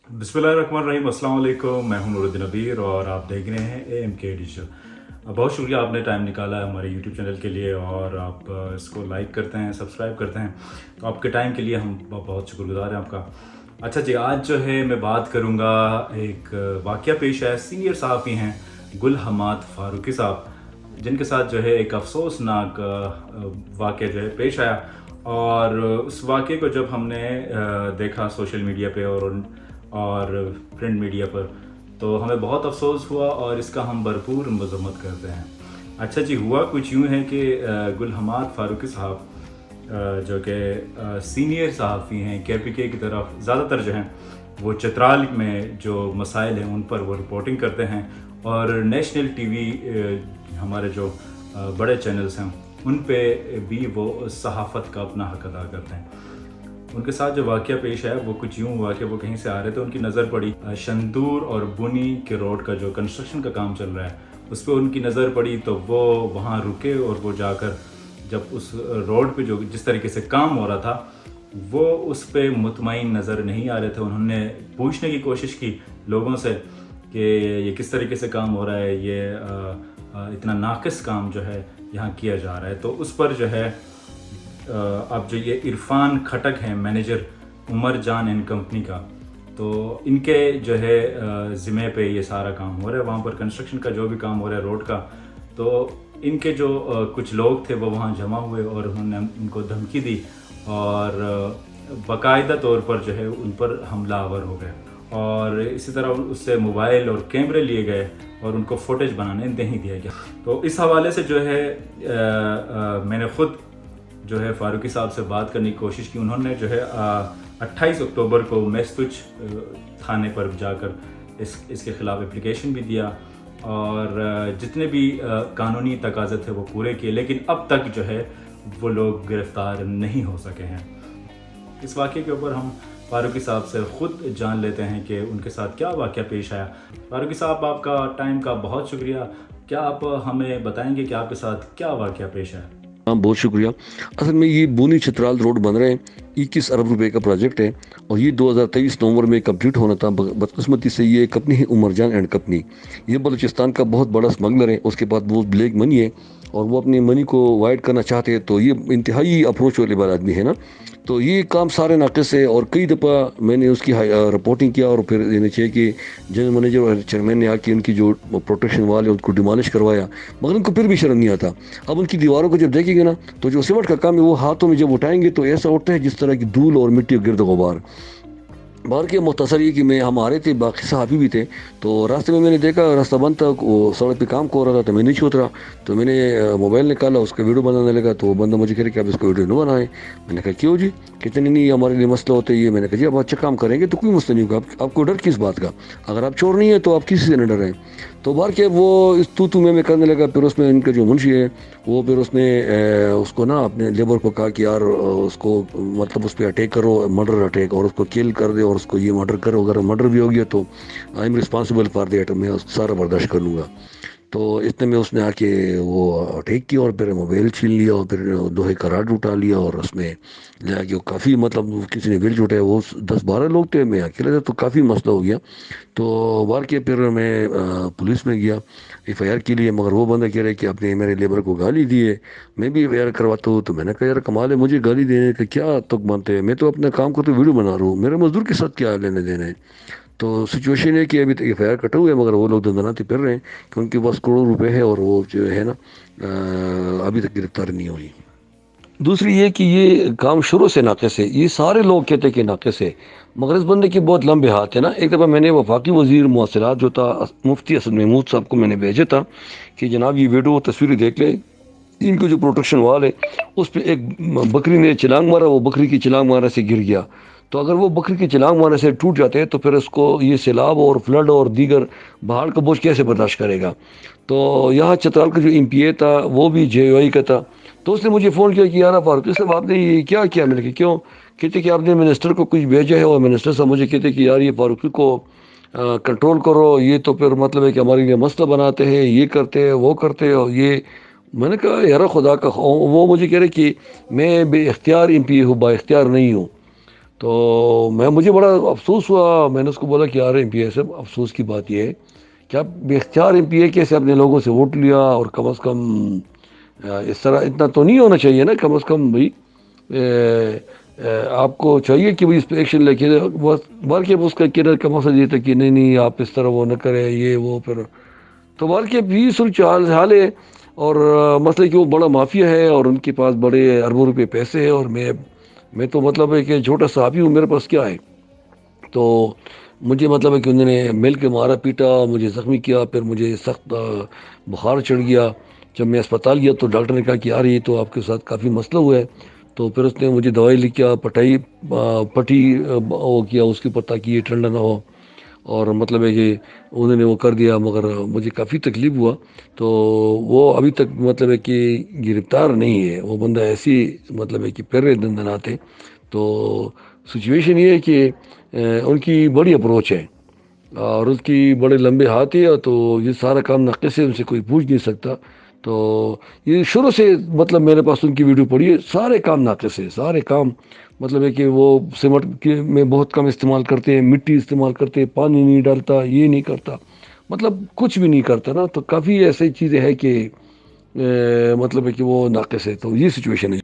बिस्मिल्लाहिर्रहमानिर्रहीम, अस्सलाम वालेकुम। मैं हूं नूरुद्दीन अबीर और आप देख रहे हैं AMK डिजिटल। बहुत शुक्रिया आपने टाइम निकाला है हमारे यूट्यूब चैनल के लिए और आप इसको लाइक करते हैं, सब्सक्राइब करते हैं, तो आपके टाइम के लिए हम बहुत शुक्रगुजार हैं आपका। अच्छा जी, आज जो है मैं बात करूंगा, एक वाक़या पेश है। सीनियर सहाफ़ी हैं गुल हमाद फ़ारूकी साहब, जिनके साथ जो है एक अफसोसनाक वाक़या जो है पेश आया। और उस वाक़े को जब हमने देखा सोशल मीडिया पे और प्रिंट मीडिया पर, तो हमें बहुत अफसोस हुआ और इसका हम भरपूर मज़म्मत करते हैं। अच्छा जी, हुआ कुछ यूँ है कि गुल हमाद फ़ारूकी साहब जो कि सीनियर सहाफ़ी हैं KPK की तरफ, ज़्यादातर जो हैं वो चित्राल में जो मसाइल हैं उन पर वो रिपोर्टिंग करते हैं और नेशनल TV हमारे जो बड़े चैनल्स हैं उन पे भी वो सहाफ़त का अपना हक़ अदा करते हैं। उनके साथ जो वाक़या पेश है वो कुछ यूँ हुआ कि वो कहीं से आ रहे थे, उनकी नज़र पड़ी शंदूर और बुनी के रोड का जो कंस्ट्रक्शन का काम चल रहा है उस पर उनकी नज़र पड़ी, तो वो वहाँ रुके और वो जाकर जब उस रोड पे जो जिस तरीके से काम हो रहा था वो उस पर मुतमईन नज़र नहीं आ रहे थे। उन्होंने पूछने की कोशिश की लोगों से कि ये किस तरीके से काम हो रहा है, ये इतना नाक़िस काम जो है यहाँ किया जा रहा है। तो उस पर जो है अब जो ये इरफान खटक हैं, मैनेजर उमर जान एंड कंपनी का, तो इनके जो है ज़िम्मे पे ये सारा काम हो रहा है। वहाँ पर कंस्ट्रक्शन का जो भी काम हो रहा है रोड का, तो इनके जो कुछ लोग थे वो वहाँ जमा हुए और उन्होंने उनको धमकी दी और बाकायदा तौर पर जो है उन पर हमलावर हो गए और इसी तरह उससे मोबाइल और कैमरे लिए गए और उनको फुटेज बनाने नहीं दिया गया। तो इस हवाले से जो है मैंने ख़ुद जो है फ़ारूकी साहब से बात करने की कोशिश की। उन्होंने जो है 28 अक्टूबर को मेस्तुच थाने पर जाकर इसके ख़िलाफ़ एप्लीकेशन भी दिया और जितने भी कानूनी तकाज़े थे वो पूरे किए, लेकिन अब तक जो है वो लोग गिरफ़्तार नहीं हो सके हैं। इस वाक़े के ऊपर हम फ़ारूकी साहब से ख़ुद जान लेते हैं कि उनके साथ क्या वाक़या पेश आया। फ़ारूकी साहब, आपका टाइम का बहुत शुक्रिया। क्या आप हमें बताएंगे कि आपके साथ क्या वाक़या पेश आया? हाँ, बहुत शुक्रिया। असल में ये बूनी चित्राल रोड बन रहे हैं, 21 अरब रुपए का प्रोजेक्ट है और ये 2023 नवंबर में कंप्लीट होना था। बदकिस्मती से ये कंपनी है उमरजान एंड कंपनी। ये बलूचिस्तान का बहुत बड़ा स्मगलर है। उसके बाद वो ब्लैक मनी है और वो अपनी मनी को वाइड करना चाहते हैं, तो ये इंतहाई अप्रोच वाले वाला आदमी है ना। तो ये काम सारे नाक़िस है और कई दफ़ा मैंने उसकी रिपोर्टिंग किया और फिर यानी चाहिए कि जनरल मैनेजर और चेयरमैन ने आके उनकी जो प्रोटेक्शन वाल है उनको डिमॉलिश करवाया, मगर उनको फिर भी शर्म नहीं आता। अब उनकी दीवारों को जब देखेंगे ना, तो जो सीमेंट का काम है वो हाथों में जब उठाएंगे तो ऐसा उठता है जिस तरह की धूल और मिट्टी और गिरद गुबार। बाहर के मुख्तसर ये कि मैं हम आ रहे थे, बाकी सहाफ़ी भी थे, तो रास्ते में मैंने देखा रास्ता बंद था, वो सड़क पे काम को हो रहा था, तो मैं नीचे उतरा, तो मैंने मोबाइल निकाला, उसका वीडियो बनाने लगा। तो वो बंदा मुझे कह रहे कि आप इसको वीडियो न बनाएं। मैंने कहा क्यों जी, कितने नहीं हमारे लिए मसला होता है ये। मैंने कहा जी आप अच्छा काम करेंगे तो कोई मसला नहीं होगा, आपको डर किस बात का, अगर आप चोर नहीं है तो आप किसी से न डरें। तो बाहर के वो इस तू में करने लगा। फिर उसमें इनका जो मुंशी है वो फिर उसने उसको ना अपने लेबर को कहा कि यार उसको मतलब उस पर अटैक करो, मर्डर अटैक, और उसको किल कर दे और उसको ये मर्डर करो। अगर मर्डर भी हो गया तो I am responsible for that, मैं सारा बर्दाश्त कर लूँगा। तो इतने में उसने आके वो अटैक किया और फिर मोबाइल छीन लिया और फिर लोहे का राड उठा लिया और उसमें ले आके वो काफ़ी मतलब किसी ने विल उठाया। वो 10-12 लोग थे, मैं अकेले था, तो काफ़ी मसला हो गया। तो बाहर के फिर मैं पुलिस में गया FIR के लिए, मगर वो बंदा कह रहे कि आपने मेरे लेबर को गाली दी है, मैं भी FIR करवाता हूँ। तो मैंने कहा यार कमाल है, मुझे गाली देने का क्या तुक बनते हैं, मैं तो अपने काम को तो वीडियो बना रहा हूँ, मेरे मजदूर के साथ क्या लेने देने है। तो सिचुएशन है कि अभी तक FIR कटा हुआ है, मगर वो लोग दंदनाते फिर रहे हैं कि उनके पास करोड़ों रुपए है और वो जो है ना अभी तक गिरफ्तार नहीं हुई। दूसरी ये कि ये काम शुरू से नाक़िस है, ये सारे लोग कहते हैं कि नाक़िस है, मगर इस बंदे के बहुत लंबे हाथ है ना। एक दफ़ा मैंने वफाकी वज़ीर मवासिलात जो था मुफ्ती असद महमूद साहब को मैंने भेजा था कि जनाब ये वीडियो तस्वीरें देख ले, इनको जो प्रोटेक्शन वाल है उस पर एक बकरी ने चिलांग मारा, वो बकरी की चिलांग मारने से गिर गया। तो अगर वो बकरी की चिलांग मारने से टूट जाते हैं तो फिर उसको ये सैलाब और फ्लड और दीगर बाढ़ का बोझ कैसे बर्दाश्त करेगा। तो यहाँ चित्राल का जो MPA था वो भी JOI का था। तो उसने मुझे फ़ोन किया कि यार फारूक साहब आपने ये क्या किया। मैंने कहा क्यों, कहते कि आपने मिनिस्टर को कुछ भेजा है और मिनिस्टर साहब मुझे कहते कि यार ये फारूकी को कंट्रोल करो, ये तो फिर मतलब है कि हमारे लिए मसला बनाते हैं, ये करते हैं वो करते हैं और ये। मैंने कहा यार खुदा का वो मुझे कह रहे कि मैं बे इख्तियार MPA हूँ, बा इख्तियार नहीं हूँ। تو مجھے بڑا افسوس ہوا. میں نے اس کو بولا کہ یار ایم پی اے صاحب افسوس کی بات یہ ہے کہ آپ بے اختیار ایم پی اے کیسے اپنے لوگوں سے ووٹ لیا, اور کم از کم اس طرح اتنا تو نہیں ہونا چاہیے نا. کم از کم بھائی آپ کو چاہیے کہ بھائی اس پہ ایکشن لے کے, بلکہ اس کا کردار کا مقصد یہ تھا کہ نہیں نہیں آپ اس طرح وہ نہ کریں یہ وہ. پھر تو بلکہ 20 حال ہے, اور مسئلہ کہ وہ بڑا مافیا ہے اور ان کے پاس بڑے اربوں روپے پیسے ہیں, اور میں تو مطلب ہے کہ چھوٹا سا ہوں, میرے پاس کیا ہے. تو مجھے مطلب ہے کہ انہوں نے مل کے مارا پیٹا, مجھے زخمی کیا, پھر مجھے سخت بخار چڑھ گیا. جب میں اسپتال گیا تو ڈاکٹر نے کہا کہ یار یہ تو آپ کے ساتھ کافی مسئلہ ہوا ہے. تو پھر اس نے مجھے دوائی لکھ کیا, پٹی وہ کیا اس کے اوپر تاکہ یہ ٹھنڈا نہ ہو, اور مطلب ہے کہ انہوں نے وہ کر دیا, مگر مجھے کافی تکلیف ہوا. تو وہ ابھی تک مطلب ہے کہ گرفتار نہیں ہے وہ بندہ, ایسی مطلب ہے کہ پہرے دندناتے. تو سچویشن یہ ہے کہ ان کی بڑی اپروچ ہے اور اس کی بڑے لمبے ہاتھ ہے, تو یہ سارا کام نقص سے ان سے کوئی پوچھ نہیں سکتا. تو یہ شروع سے مطلب میرے پاس ان کی ویڈیو پڑی ہے, سارے کام ناقص ہے, سارے کام مطلب ہے کہ وہ سیمنٹ میں بہت کم استعمال کرتے ہیں, مٹی استعمال کرتے ہیں, پانی نہیں ڈالتا, یہ نہیں کرتا, مطلب کچھ بھی نہیں کرتا نا. تو کافی ایسی چیزیں ہیں کہ مطلب ہے کہ وہ ناقص ہے. تو یہ سچویشن ہے.